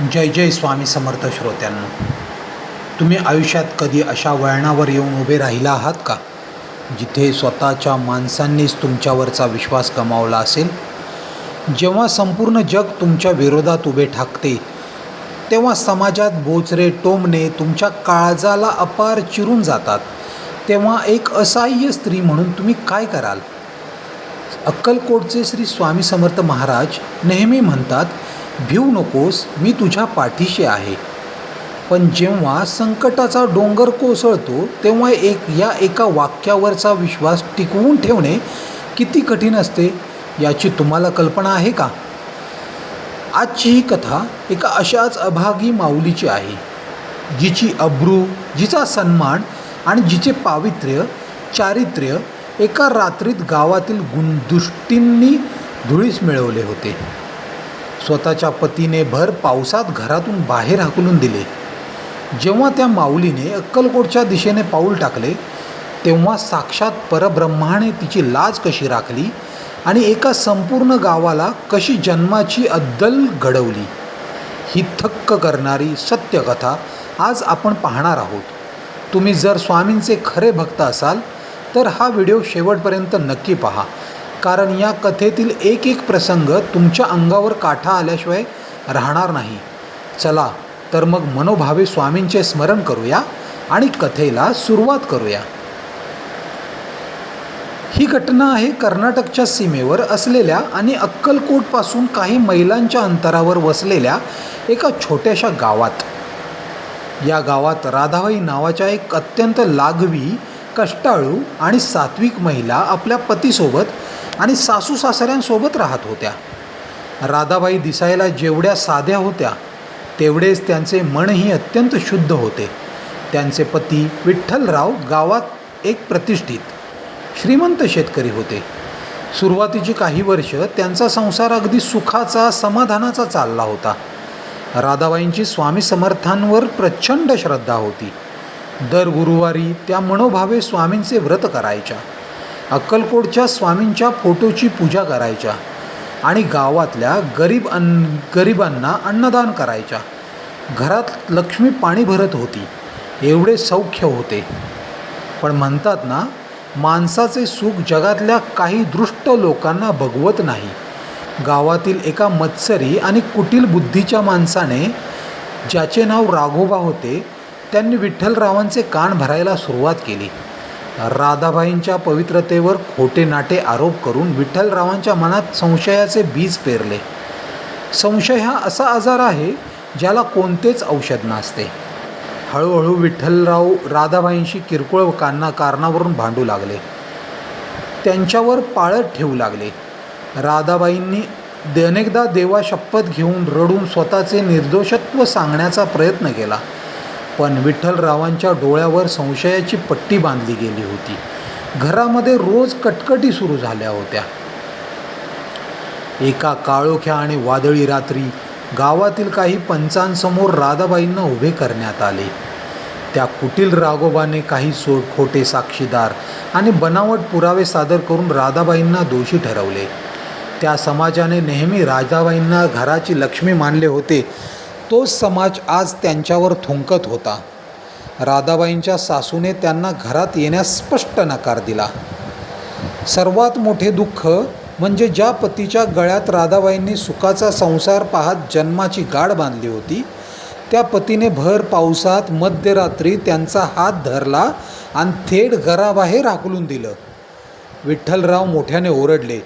जय जय स्वामी समर्थ श्रोत्यांनो, तुम्ही आयुष्यात कधी अशा वळणावर येऊन उभे राहिला आहात का, जिथे स्वतःच्या माणसांनीच तुमच्यावरचा विश्वास गमावला असेल? जेव्हा संपूर्ण जग तुमच्या विरोधात उभे ठाकते, तेव्हा समाजात बोचरे टोमणे तुमच्या काळजाला अपार चिरून जातात, तेव्हा एक असहाय्य स्त्री म्हणून तुम्ही काय कराल? अक्कलकोटचे श्री स्वामी समर्थ महाराज नेहमी म्हणतात, भिवू नकोस, मी तुझ्या पाठीशी आहे. पण जेव्हा संकटाचा डोंगर कोसळतो, तेव्हा एका वाक्यावरचा विश्वास टिकवून ठेवणे किती कठीण असते, याची तुम्हाला कल्पना आहे का? आजची ही कथा एका अशाच अभागी माऊलीची आहे, जिची अब्रू, जिचा सन्मान आणि जिचे पावित्र्य चारित्र्य एका रात्रीत गावातील दुष्टींनी धुळीस मिळवले होते. स्वतःच्या पतीने भर पावसात घरातून बाहेर हाकलून दिले. जेव्हा त्या माऊलीने अक्कलकोटच्या दिशेने पाऊल टाकले, तेव्हा साक्षात परब्रह्माने तिची लाज कशी राखली आणि एका संपूर्ण गावाला कशी जन्माची अद्दल घडवली, ही थक्क करणारी सत्यकथा आज आपण पाहणार आहोत. तुम्ही जर स्वामींचे खरे भक्त असाल तर हा व्हिडिओ शेवटपर्यंत नक्की पहा, कारण या कथेतील एक एक प्रसंग तुमच्या अंगावर काठा आल्याशिवाय राहणार नाही. चला तर मग मनोभावे स्वामींचे स्मरण करूया आणि कथेला सुरुवात करूया. ही घटना आहे कर्नाटकच्या सीमेवर असलेल्या आणि अक्कलकोटपासून काही मैलांच्या अंतरावर वसलेल्या एका छोट्याशा गावात. या गावात राधाबाई नावाच्या एक अत्यंत लागवी, कष्टाळू आणि सात्विक महिला आपल्या पतीसोबत आणि सासू सासऱ्यांसोबत राहत होत्या. राधाबाई दिसायला जेवढ्या साध्या होत्या, तेवढेच त्यांचे मनही अत्यंत शुद्ध होते. त्यांचे पती विठ्ठलराव गावात एक प्रतिष्ठित श्रीमंत शेतकरी होते. सुरुवातीची काही वर्ष त्यांचा संसार अगदी सुखाचा, समाधानाचा चालला होता. राधाबाईंची स्वामी समर्थांवर प्रचंड श्रद्धा होती. दर गुरुवारी त्या मनोभावे स्वामींचे व्रत करायच्या, अक्कलकोटच्या स्वामींच्या फोटोची पूजा करायच्या आणि गावातल्या गरिबांना अन्नदान करायच्या. घरात लक्ष्मी पाणी भरत होती, एवढे सौख्य होते. पण म्हणतात ना, माणसाचे सुख जगातल्या काही दृष्ट लोकांना बघवत नाही. गावातील एका मत्सरी आणि कुटील बुद्धीच्या माणसाने, ज्याचे नाव राघोबा होते, त्यांनी विठ्ठलरावांचे कान भरायला सुरुवात केली. राधाबाईंच्या पवित्रतेवर खोटे नाटे आरोप करून विठ्ठलरावांच्या मनात संशयाचे बीज पेरले. संशय हा असा आजार आहे ज्याला कोणतेच औषध नसते. हळूहळू विठ्ठलराव राधाबाईंशी किरकोळ कारणावरून भांडू लागले, त्यांच्यावर पाळत ठेवू लागले. राधाबाईंनी अनेकदा देवा शपथ घेऊन रडून स्वतःचे निर्दोषत्व सांगण्याचा प्रयत्न केला, पण विठ्ठलरावांच्या डोळ्यावर संशयाची पट्टी बांधली गेली होती. घरामध्ये रोज कटकटी सुरू झाल्या होत्या. एका काळोख्या आणि वादळी रात्री गावातील काही पंचांसमोर राधाबाईंना उभे करण्यात आले. त्या कुटील राघोबाने काही खोटे साक्षीदार आणि बनावट पुरावे सादर करून राधाबाईंना दोषी ठरवले. त्या समाजाने नेहमी राधाबाईंना घराची लक्ष्मी मानले होते, तोच समाज आज त्यांच्यावर थुंकत होता. राधाबाईंच्या सासूने त्यांना घरात येण्यास स्पष्ट नकार दिला. सर्वात मोठे दुःख म्हणजे ज्या पतीच्या गळ्यात राधाबाईंनी सुखाचा संसार पाहत जन्माची गाठ बांधली होती, त्या पतीने भर पावसात मध्यरात्री त्यांचा हात धरला आणि थेट घराबाहेर हाकलून दिलं. विठ्ठलराव मोठ्याने ओरडले,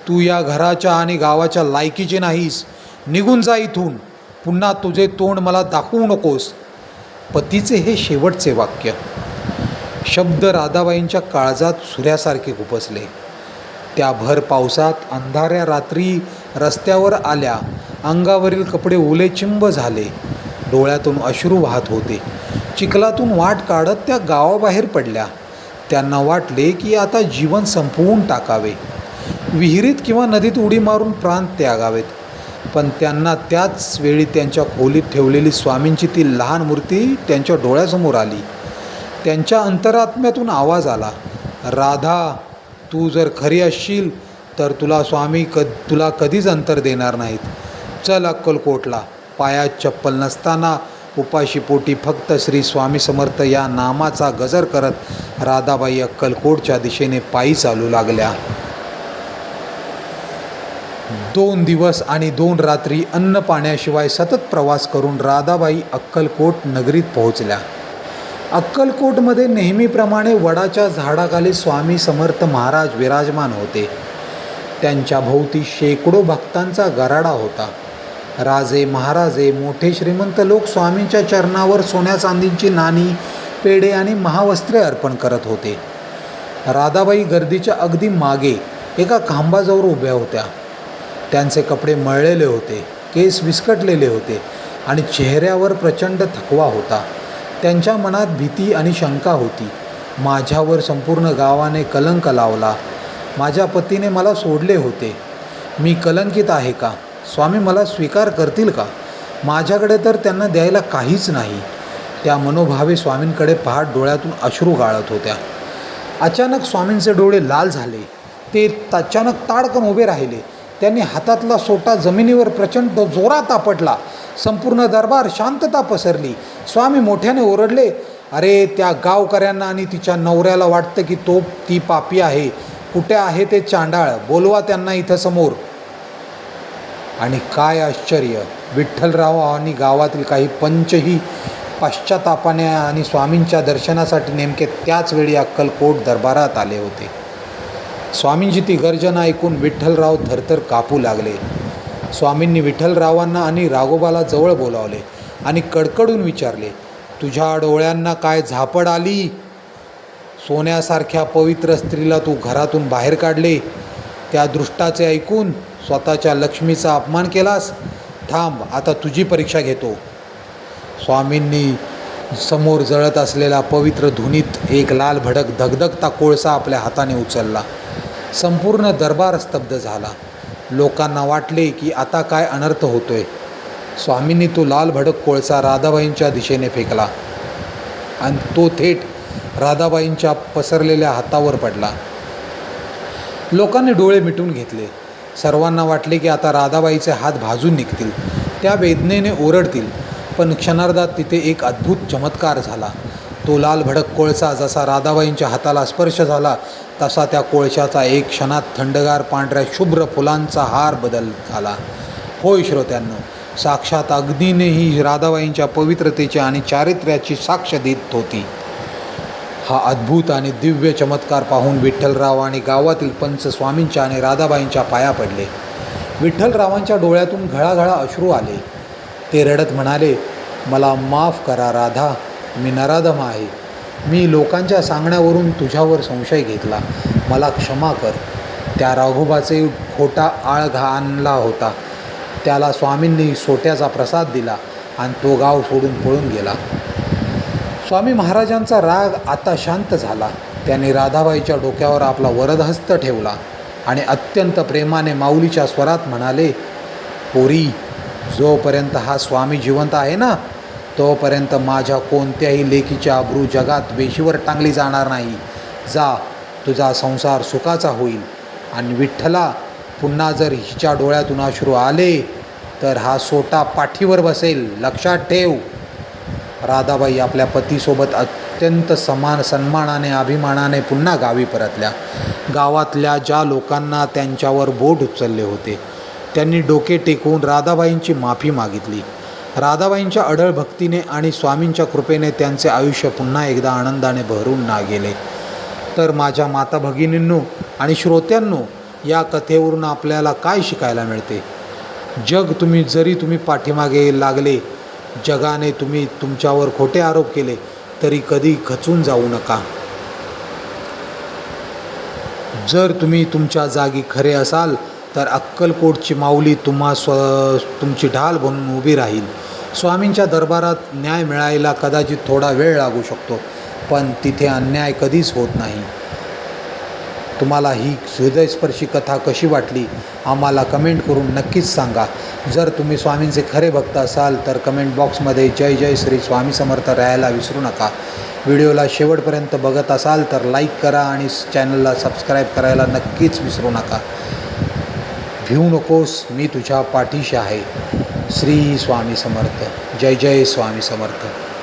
तू या घराच्या आणि गावाच्या लायकीचे नाहीस, निघून जा इथून, पुन्हा तुझे तोंड मला दाखवू नकोस. पतीचे हे शेवटचे वाक्य शब्द राधाबाईंच्या काळजात सुऱ्यासारखे खुपसले. त्या भर पावसात अंधाऱ्या रात्री रस्त्यावर आल्या, अंगावरील कपडे ओलेचिंब झाले, डोळ्यातून अश्रू वाहत होते. चिखलातून वाट काढत त्या गावाबाहेर पडल्या. त्यांना वाटले की आता जीवन संपवून टाकावे, विहिरीत किंवा नदीत उडी मारून प्राण त्यागावेत. पण त्यांना त्याच वेळी त्यांच्या खोलीत ठेवलेली स्वामींची ती लहान मूर्ती त्यांच्या डोळ्यासमोर आली. त्यांच्या अंतरात्म्यातून आवाज आला, राधा, तू जर खरी असशील तर तुला स्वामी तुला कधीच अंतर देणार नाहीत. चल अक्कलकोटला, पायात चप्पल नसताना उपाशीपोटी फक्त श्री स्वामी समर्थ या नामाचा गजर करत राधाबाई अक्कलकोटच्या दिशेने पायी चालू लागल्या. 2 दिवस आणि 2 रात्री अन्न पाण्याशिवाय सतत प्रवास करून राधाबाई अक्कलकोट नगरीत पोहोचल्या. अक्कलकोटमध्ये नेहमीप्रमाणे वडाच्या झाडाखाली स्वामी समर्थ महाराज विराजमान होते. त्यांच्या भोवती शेकडो भक्तांचा गराडा होता. राजे महाराजे मोठे श्रीमंत लोक स्वामींच्या चरणावर सोन्या चांदीची नाणी, पेढे आणि महावस्त्रे अर्पण करत होते. राधाबाई गर्दीच्या अगदी मागे एका खांबाजवळ उभ्या होत्या. त्यांचे कपडे मळलेले होते, केस विस्कटलेले होते आणि चेहऱ्यावर प्रचंड थकवा होता. त्यांच्या मनात भीती आणि शंका होती. माझ्यावर संपूर्ण गावाने कलंक लावला. माझ्या पतीने मला सोडले होते. मी कलंकित आहे का? स्वामी मला स्वीकार करतील का? माझ्याकडे तर त्यांना द्यायला काहीच नाही. त्या मनोभावे स्वामींकडे पाहत डोळ्यातून अश्रू गाळत होत्या. अचानक स्वामींचे डोळे लाल झाले. ते अचानक ताडकन उभे राहिले. त्यांनी हातातला सोटा जमिनीवर प्रचंड जोरात आपटला. संपूर्ण दरबार शांतता पसरली. स्वामी मोठ्याने ओरडले, अरे त्या गावकऱ्यांना आणि तिच्या नवऱ्याला वाटतं की ती पापी आहे. कुठे आहे ते चांडाळ? बोलवा त्यांना इथं समोर. आणि काय आश्चर्य, विठ्ठलराव आणि गावातील काही पंचही पश्चातापाने आणि स्वामींच्या दर्शनासाठी नेमके त्याच वेळी अक्कलकोट दरबारात आले होते. स्वामींची ती गर्जना ऐकून विठ्ठलराव थरथर कापू लागले. स्वामींनी विठ्ठलरावांना आणि राघोबाला जवळ बोलावले आणि कडकडून विचारले, तुझ्या डोळ्यांना काय झापड आली? सोन्यासारख्या पवित्र स्त्रीला तू घरातून बाहेर काढले. त्या दृष्टाचे ऐकून स्वतःच्या लक्ष्मीचा अपमान केलास. थांब, आता तुझी परीक्षा घेतो. स्वामींनी समोर जळत असलेला पवित्र धुनीत एक लाल भडक धगधगता कोळसा आपल्या हाताने उचलला. संपूर्ण दरबार स्तब्ध झाला. लोकांना वाटले की आता काय अनर्थ होतोय. स्वामींनी तो लाल भडक कोळसा राधाबाईंच्या दिशेने फेकला आणि तो थेट राधाबाईंच्या पसरलेल्या हातावर पडला. लोकांनी डोळे मिटून घेतले. सर्वांना वाटले की आता राधाबाईचे हात भाजून निघतील, त्या वेदनेने ओरडतील. पण क्षणार्धात तिथे एक अद्भुत चमत्कार झाला. तो लाल भडक कोळसा जसा राधाबाईंच्या हाताला स्पर्श झाला तसा त्या कोळशाचा एक क्षणात थंडगार पांढऱ्या शुभ्र फुलांचा हार बदल झाला. होय श्रोत्यांनो, साक्षात अग्नीनेही राधाबाईंच्या पवित्रतेची आणि चारित्र्याची साक्ष देत होती. हा अद्भुत आणि दिव्य चमत्कार पाहून विठ्ठलराव आणि गावातील पंच स्वामींच्या आणि राधाबाईंच्या पाया पडले. विठ्ठलरावांच्या डोळ्यातून घळाघळा अश्रू आले. ते रडत म्हणाले, मला माफ करा राधा, मी नराधम आहे. मी लोकांच्या सांगण्यावरून तुझ्यावर संशय घेतला. मला क्षमा कर. त्या राघोबाचे खोटा आळ आणला होता. त्याला स्वामींनी सोट्याचा प्रसाद दिला आणि तो गाव सोडून पळून गेला. स्वामी महाराजांचा राग आता शांत झाला. त्यांनी राधाबाईच्या डोक्यावर आपला वरदहस्त ठेवला आणि अत्यंत प्रेमाने माऊलीच्या स्वरात म्हणाले, पोरी, जोपर्यंत हा स्वामी जिवंत आहे ना, तोपर्यंत माझ्या कोणत्याही लेकीची अब्रू जगात वेशीवर टांगली जाणार नाही. जा, तुझा संसार सुखाचा होईल. आणि विठ्ठला, पुन्हा जर हिच्या डोळ्यातून अश्रू आले तर हा सोटा पाठीवर बसेल, लक्षात ठेव. राधाबाई आपल्या पतीसोबत अत्यंत सन्मानाने अभिमानाने पुन्हा गावी परतल्या. गावातल्या ज्या लोकांना त्यांच्यावर बोट उचलले होते त्यांनी डोके टेकवून राधाबाईंची माफी मागितली. राधाबाईंच्या अढळ भक्तीने आणि स्वामींच्या कृपेने त्यांचे आयुष्य पुन्हा एकदा आनंदाने भरून गेले. तर माझ्या माता भगिनींनो आणि श्रोत्यांनो, या कथेवरून आपल्याला काय शिकायला मिळते? जरी तुम्ही पाठीमागे लागले, जगाने तुमच्यावर खोटे आरोप केले तरी कधी खचून जाऊ नका. जर तुम्ही तुमच्या जागी खरे असाल तर अक्कलकोटची माऊली तुमची ढाल बनून उभी राहील. स्वामींच्या दरबारात न्याय मिळायला कदाचित थोडा वेळ लागू शकतो, पण तिथे अन्याय कधीच होत नाही. तुम्हाला ही हृदयस्पर्शी कथा कशी वाटली आम्हाला कमेंट करून नक्कीच सांगा. जर तुम्ही स्वामींचे खरे भक्त असाल तर कमेंट बॉक्समध्ये जय जय श्री स्वामी समर्थ राहायला विसरू नका. व्हिडिओला शेवटपर्यंत बघत असाल तर लाईक करा आणि चॅनलला सबस्क्राईब करायला नक्कीच विसरू नका. भिवू नकोस, मी तुझ्या पाठीशी आहे. श्री स्वामी समर्थ. जय जय स्वामी समर्थ.